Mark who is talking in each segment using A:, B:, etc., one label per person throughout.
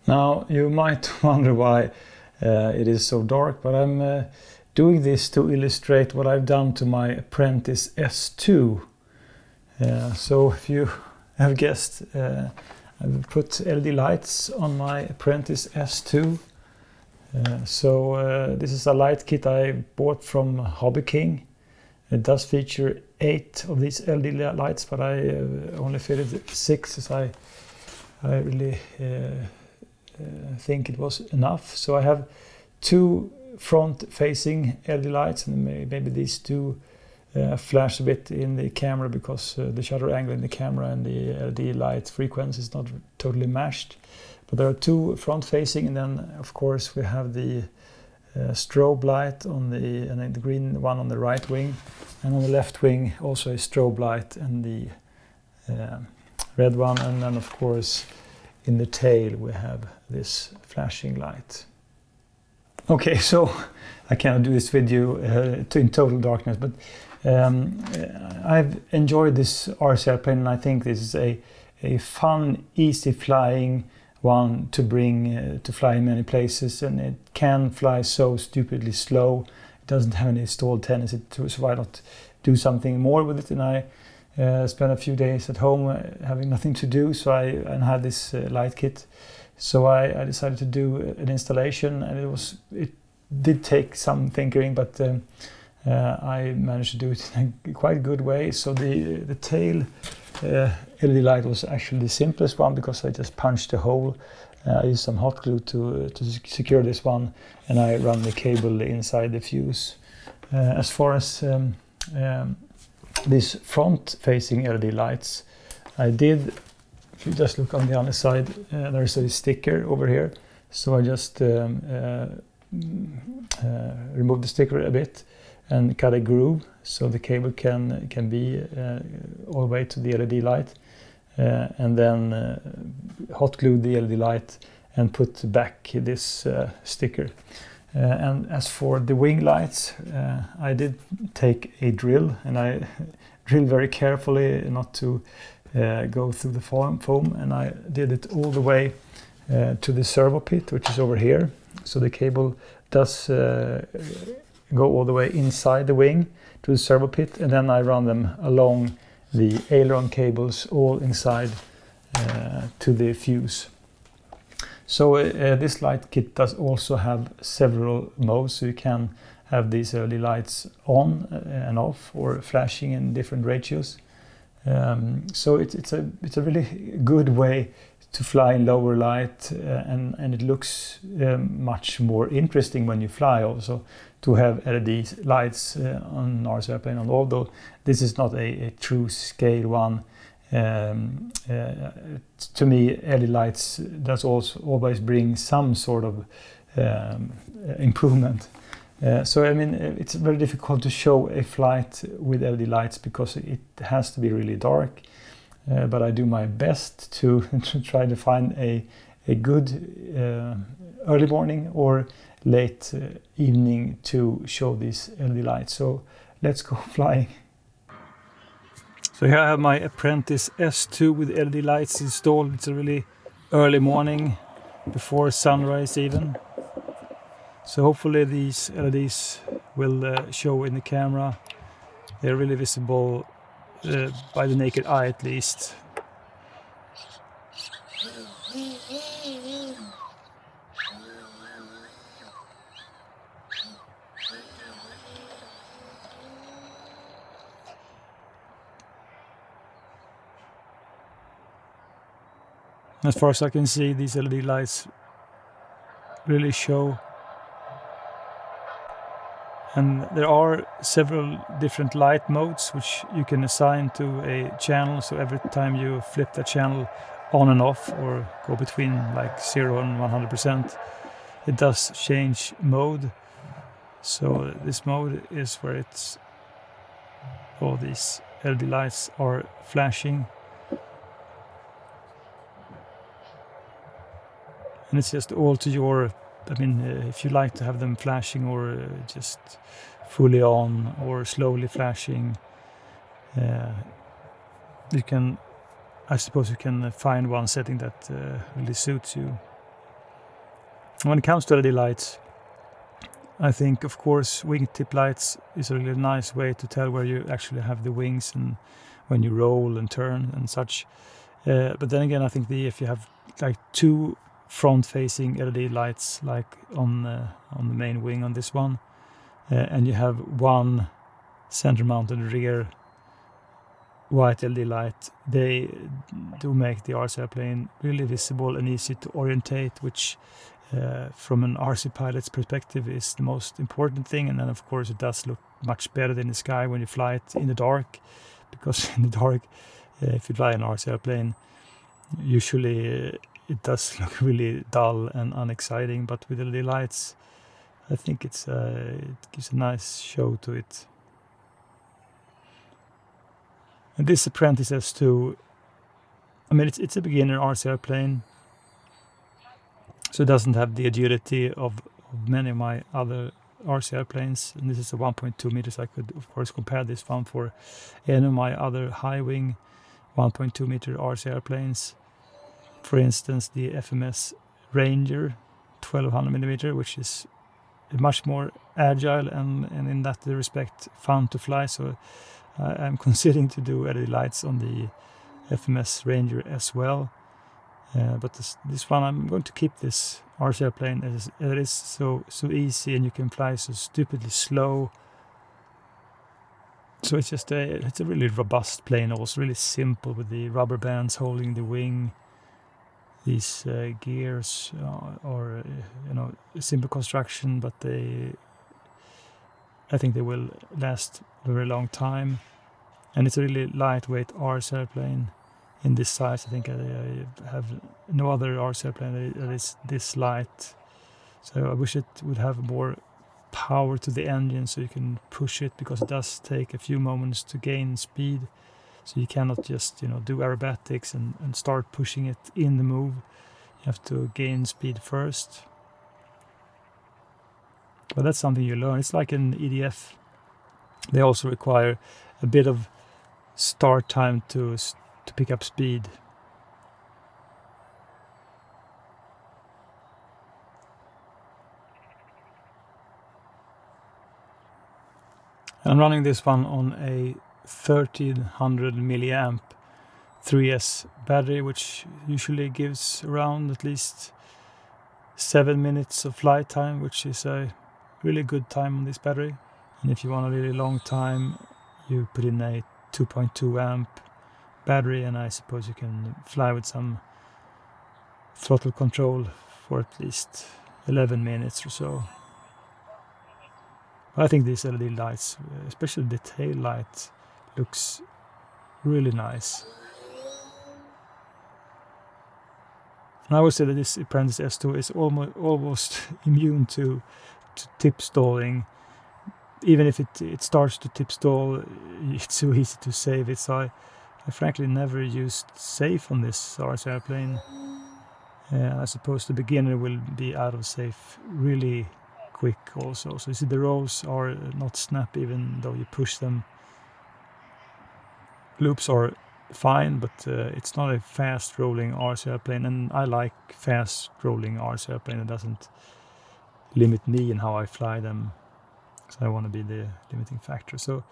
A: Now you might wonder why it is so dark, but I'm doing this to illustrate what I've done to my Apprentice S2. So if you have guessed, I've put LED lights on my Apprentice S2. This is a light kit I bought from Hobby King. It does feature 8 of these LED lights, but I only fitted 6 as I really think it was enough. So I have 2 front-facing LED lights, and maybe these 2 flash a bit in the camera because the shutter angle in the camera and the LED light frequency is not totally matched. But there are 2 front-facing, and then of course we have the strobe light on the green one on the right wing, and on the left wing also a strobe light and the red one, and then of course in the tail we have this flashing light. Okay, so I cannot do this video in total darkness, but I've enjoyed this RC airplane, and I think this is a fun, easy flying one to bring to fly in many places, and it can fly so stupidly slow. It doesn't have any stall tendency to, so why not do something more with it? And I spent a few days at home having nothing to do, so I had this light kit. So I decided to do an installation, and it did take some tinkering, but I managed to do it in a quite good way. So the tail LED light was actually the simplest one because I just punched a hole. I used some hot glue to secure this one, and I run the cable inside the fuse. As far as these front-facing LED lights, I did. If you just look on the other side, there is a sticker over here. So I just removed the sticker a bit and cut a groove so the cable can be all the way to the LED light, and then hot glued the LED light and put back this sticker. And as for the wing lights, I did take a drill, and I drilled very carefully not to go through the foam, and I did it all the way to the servo pit, which is over here. So the cable does go all the way inside the wing to the servo pit, and then I run them along the aileron cables all inside to the fuse. So this light kit does also have several modes, so you can have these LED lights on and off or flashing in different ratios. So it's a really good way to fly in lower light, and it looks much more interesting when you fly also to have LED lights on RC airplane. And although this is not a true scale one, to me LED lights does also always bring some sort of improvement. So I mean, it's very difficult to show a flight with LED lights because it has to be really dark. But I do my best to try to find a good early morning or late evening to show these LED lights. So let's go flying. So here I have my Apprentice S2 with LED lights installed. It's a really early morning, before sunrise even. So hopefully these LEDs will show in the camera. They're really visible by the naked eye at least. As far as I can see, these LED lights really show. And there are several different light modes which you can assign to a channel. So every time you flip that channel on and off or go between like 0 and 100%, it does change mode. So this mode is where all these LED lights are flashing. And it's just all to your, I mean, if you like to have them flashing or just fully on or slowly flashing, you can, I suppose you can find one setting that really suits you. When it comes to LED lights, I think, of course, wingtip lights is a really nice way to tell where you actually have the wings and when you roll and turn and such. But then again, I think if you have like two front-facing LED lights, like on the main wing on this one, and you have one center-mounted rear white LED light, they do make the RC airplane really visible and easy to orientate, which from an RC pilot's perspective is the most important thing. And then of course it does look much better than the sky when you fly it in the dark, because in the dark, if you fly an RC airplane, usually it does look really dull and unexciting, but with LED lights, I think it gives a nice show to it. And this Apprentice S2, I mean, it's a beginner RC airplane, so it doesn't have the agility of many of my other RC airplanes. And this is a 1.2 meters. I could, of course, compare this one for any of my other high-wing 1.2 meter RC airplanes. For instance, the FMS Ranger 1200 millimeter, which is much more agile and in that respect fun to fly. So I'm considering to do LED lights on the FMS Ranger as well. But this one, I'm going to keep this RC airplane as it is so easy, and you can fly so stupidly slow. So it's just it's a really robust plane, also really simple with the rubber bands holding the wing. These gears are a simple construction, but I think they will last a very long time. And it's a really lightweight RC airplane in this size. I think I have no other RC airplane that is this light. So I wish it would have more power to the engine so you can push it, because it does take a few moments to gain speed. So you cannot just do aerobatics and start pushing it in the move. You have to gain speed first. But that's something you learn. It's like an EDF. They also require a bit of start time to pick up speed. I'm running this one on a 1300 milliamp 3S battery, which usually gives around at least 7 minutes of flight time, which is a really good time on this battery. And if you want a really long time, you put in a 2.2 amp battery, and I suppose you can fly with some throttle control for at least 11 minutes or so. I think these LED lights, especially the tail light, looks really nice. And I would say that this Apprentice S2 is almost immune to tip stalling. Even if it starts to tip stall, it's so easy to save it. So I frankly never used safe on this RC airplane. I suppose the beginner will be out of safe really quick also. So you see the rolls are not snap even though you push them. Loops are fine, but it's not a fast rolling RC airplane, and I like fast rolling RC airplane. It doesn't limit me in how I fly them. So I want to be the limiting factor. So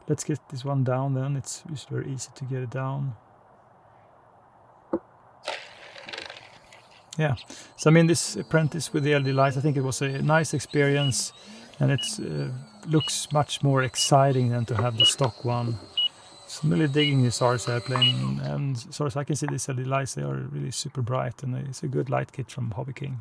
A: let's get this one down then. It's very easy to get it down. Yeah, so I mean, this Apprentice with the LED lights, I think it was a nice experience, and it looks much more exciting than to have the stock one. So I'm really digging this RC airplane, and so as I can see these LED lights, they are really super bright, and it's a good light kit from Hobby King.